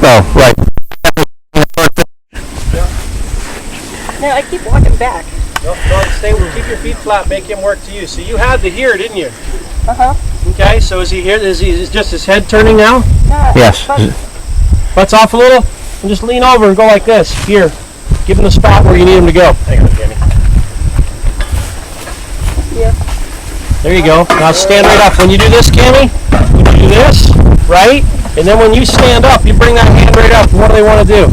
Oh, right. No, I keep walking back. No, keep your feet flat, make him work to you. So you had the here, didn't you? Uh-huh. Okay, so is he here? Is just his head turning now? Yes. Butts off a little, and just lean over and go like this. Here, give him the spot where you need him to go. Hang on, Jamie. Yeah. There you go. Now stand right up. When you do this, Cammy, you do this, right? And then when you stand up, you bring that hand right up. What do they want to do?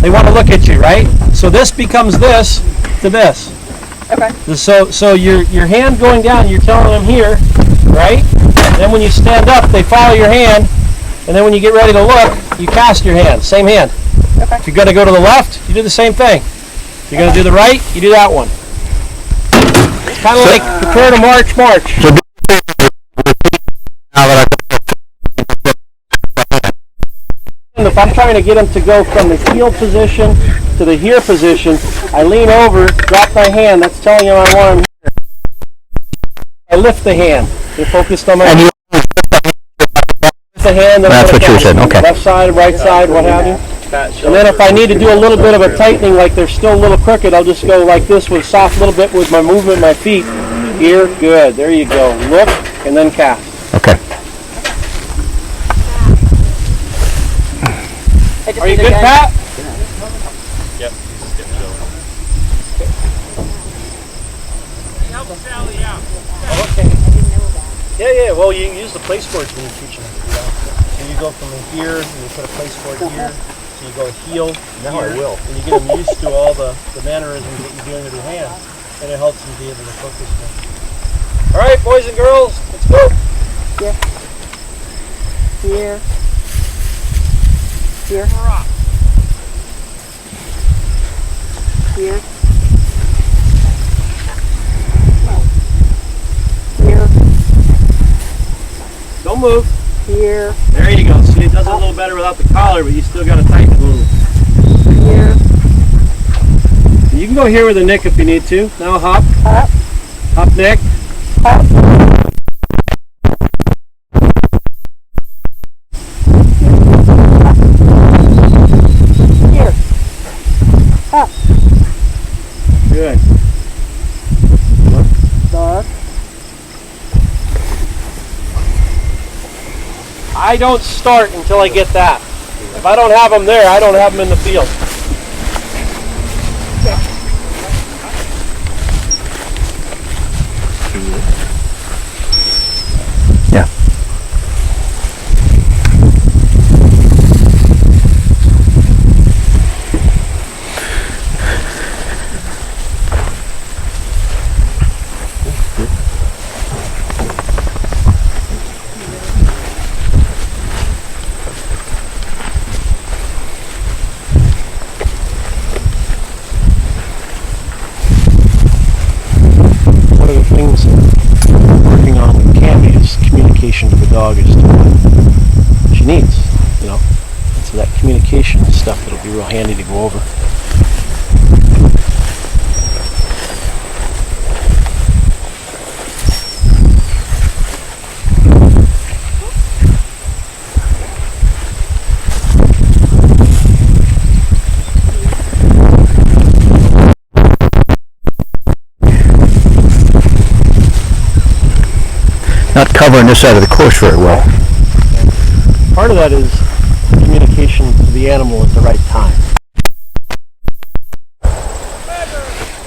They want to look at you, right? So this becomes this to this. Okay. So your hand going down, you're telling them here, right? And then when you stand up, they follow your hand. And then when you get ready to look, you cast your hand. Same hand. Okay. If you're going to go to the left, you do the same thing. If you're going to do the right, you do that one. It's kind of like prepare to march. If I'm trying to get him to go from the heel position to the here position, I lean over, drop my hand. That's telling him I want him here. I lift the hand. They're focused on my hand. The hand. That's what you were saying. Okay. Left side, right side, what have you. And then if I need to do a little bit of a tightening, like they're still a little crooked, I'll just go like this with soft little bit with my movement, my feet. Here, good. There you go. Look and then cast. Okay. Are you good, Pat? Yep. Help Sally out. Okay. Yeah. Well, you use the place boards when you're teaching them. So you go from here, and you put a place board here. So you go heel, Now I will. and you get them used to all the mannerisms that you're doing with your hands, and it helps them be able to focus more. All right, boys and girls, let's go. Here. Here. Here. Here. Here. Don't move. Here. There you go. See, it does it a little better without the collar, but you still got to tighten it a little. Here. You can go here with a nick if you need to. Now hop. Up. Hop, nick. Up. Here. Up. Good. Look. I don't start until I get that. If I don't have them there, I don't have them in the field. Yeah. One of the things I'm working on with Cammy is communication to the dog as to what she needs, you know. And so that communication is stuff that'll be real handy to go over. Not covering this side of the course very well. Part of that is communication to the animal at the right time.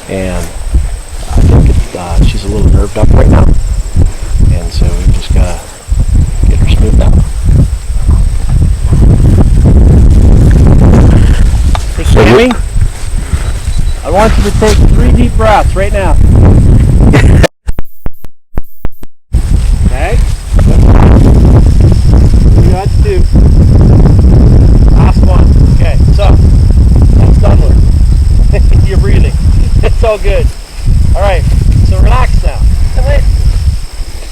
And I think she's a little nerved up right now. And so we just gotta get her smoothed out. Hey, Cammy, I want you to take 3 deep breaths right now. Okay? You got 2. Last one. Okay, so that's done with. You're breathing. It's all good. All right, so relax now.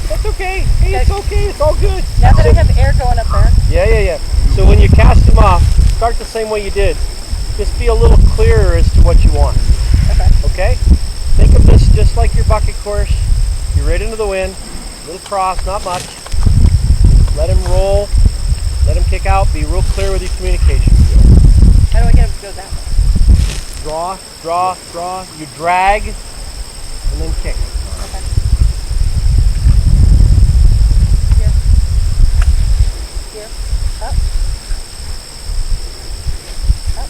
That's okay. Hey, it's okay. It's all good. Now that I have air going up there. Yeah. So when you cast them off, start the same way you did. Just be a little clearer as to what you want. Okay? Think of this just like your bucket course. You're right into the wind. A little cross, not much. Let him roll. Let him kick out. Be real clear with your communication. How do I get him to go that way? Draw, draw, draw. You drag, and then kick. Okay. Here. Here. Up. Up.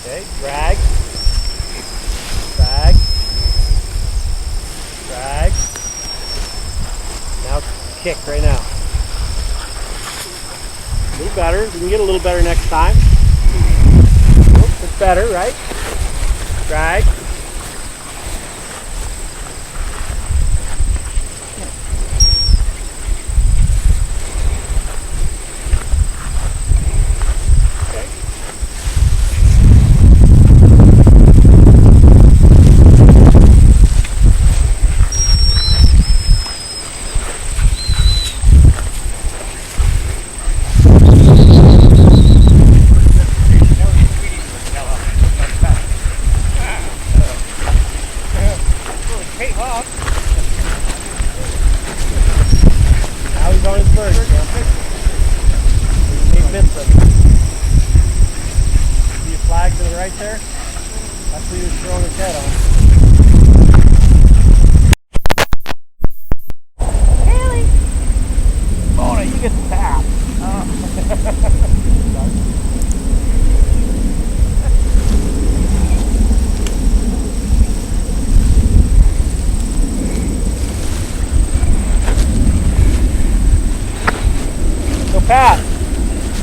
Okay, drag. Drag. Drag. Now kick right now. A little better. You can get a little better next time. It's better, right? Drag. Okay. Now he's on his first. He missed him. See a flag to the right there? That's what he was throwing his head on. Haley! Mona, you get the tap. So Pat,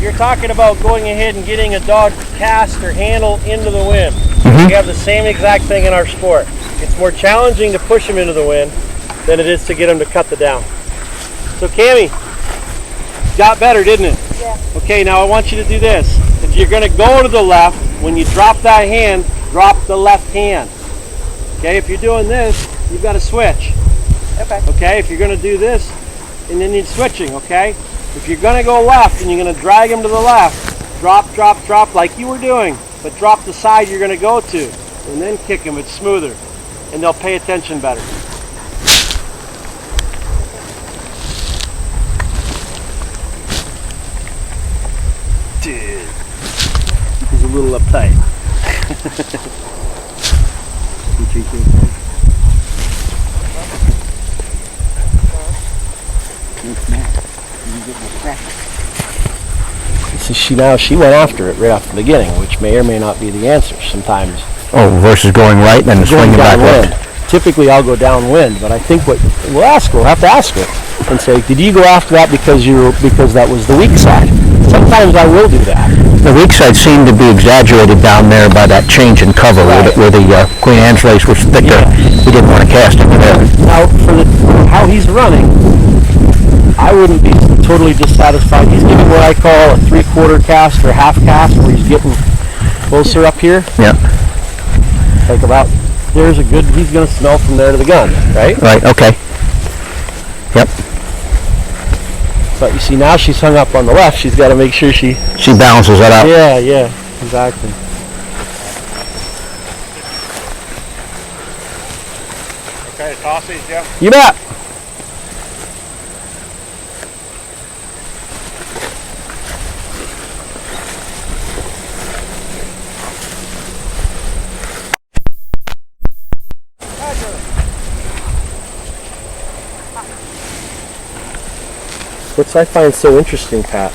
you're talking about going ahead and getting a dog cast or handle into the wind. We have the same exact thing in our sport. It's more challenging to push him into the wind than it is to get him to cut the down. So Cammie, got better, didn't it? Yeah. Okay, now I want you to do this. If you're going to go to the left, when you drop that hand, drop the left hand. Okay, if you're doing this, you've got to switch. Okay. Okay, if you're going to do this, and then you're switching, okay? If you're going to go left and you're going to drag him to the left, drop, drop, drop like you were doing, but drop the side you're going to go to, and then kick him. It's smoother, and they'll pay attention better. Dude, he's a little uptight. So she went after it right off the beginning, which may or may not be the answer. Sometimes Oh, versus going right and then swinging back downwind. left. Typically, I'll go downwind, but I think we'll have to ask her and say, did you go after that because that was the weak side? Sometimes I will do that. The weak side seemed to be exaggerated down there by that change in cover Right. where the Queen Anne's lace was thicker. Yeah. He didn't want to cast over there. Now, for how he's running, I wouldn't be totally dissatisfied. He's giving what I call a 3/4 cast or half cast, where he's getting closer up here. Yeah. Like about, he's going to smell from there to the gun, right? Right, okay. Yep. But you see, now she's hung up on the left. She's got to make sure she... She balances that out. Yeah, exactly. Okay, toss these, Jeff. You bet. What I find so interesting, Pat,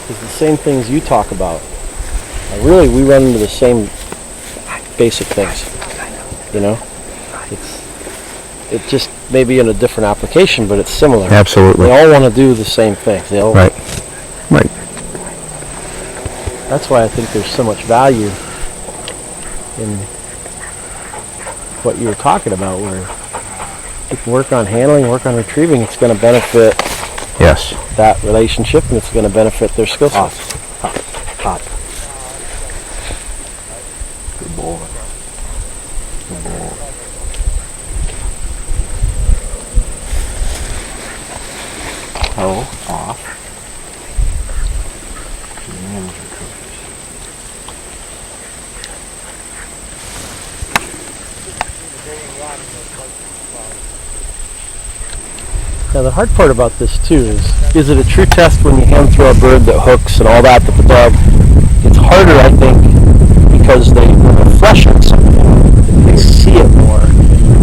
is the same things you talk about. We run into the same basic things. You know, it just maybe in a different application, but it's similar. Absolutely. They all want to do the same things. They all, Right. Right. That's why I think there's so much value in what you were talking about, where you can work on handling, work on retrieving. It's going to benefit Yes. that relationship, and it's going to benefit their skill set. Hot. Good boy. Good boy. Toe off. Manager cookies. Now the hard part about this too is it a true test when you hand throw a bird that hooks and all that the dog, it's harder I think because when they're flush on something, they see it more,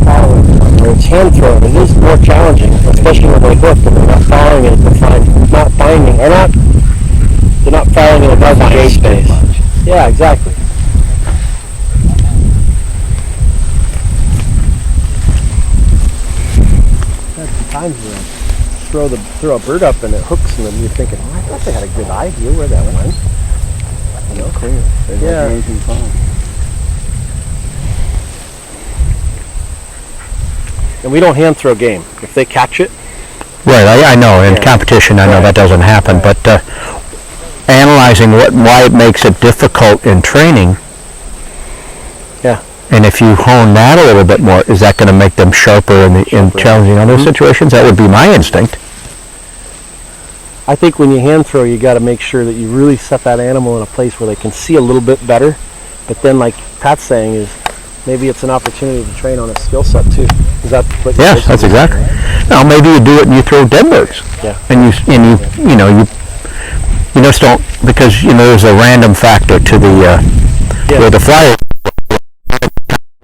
follow it more. When it's hand thrown, it is more challenging, especially when they hook and they're not following it to find, not binding, or not, they're not following it above the gate space. Yeah, exactly. Times when throw a bird up and it hooks and then you're thinking, oh, I thought they had a good idea where that went. You know, clear. Yeah. And we don't hand throw game. If they catch it, Right, I know, in competition, I know that doesn't happen, but analyzing why it makes it difficult in training, yeah, and if you hone that a little bit more, is that going to make them sharper in challenging other situations? That would be my instinct. I think when you hand throw, you got to make sure that you really set that animal in a place where they can see a little bit better. But then, like Pat's saying, is maybe it's an opportunity to train on a skill set too. Is that what you're Yes, that's exactly. Now maybe you do it and you throw dead birds. Yeah. And you just don't, because there's a random factor to the where the flyers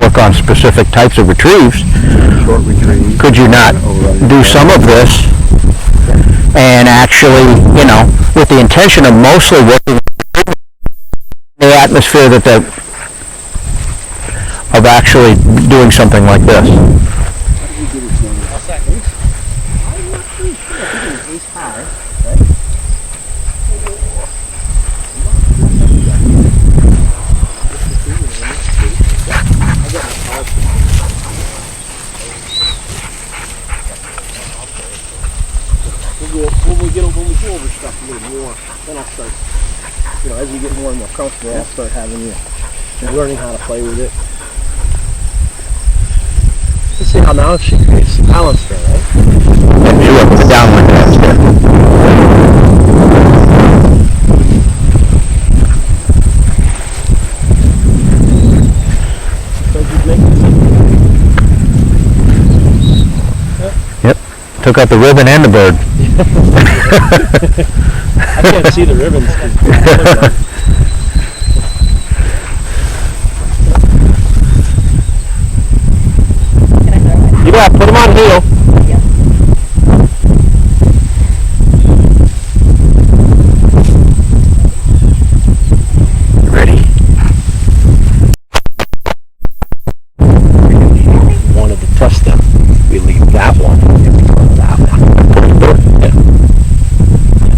work on specific types of retrieves. Short retrieve. Could you not do some of this and actually, with the intention of mostly working in the atmosphere of actually doing something like this? When we go over stuff a little more, then I'll start, as you get more and more comfortable, I'll start having you learning how to play with it. Let's see how now she creates balance there, right? And you look at the downwind hands there. So you make this. Yep. Took out the ribbon and the bird. I can't see the ribbons. You got to put them on heel. Ready? Wanted to test them. We leave that one in front of that one.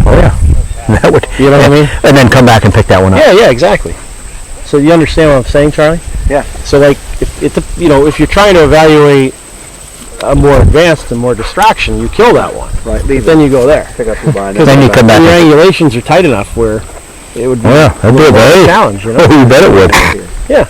Oh yeah. That would. You know what I mean? And then come back and pick that one up. Yeah, exactly. So you understand what I'm saying, Charlie? Yeah. So like, if you're trying to evaluate a more advanced and more distraction, you kill that one. Right. But then you go there. Pick up your bind. Because then you come back. Your angulations are tight enough where it would be Oh yeah, that'd be a more very challenge. Oh, you bet it would. Yeah.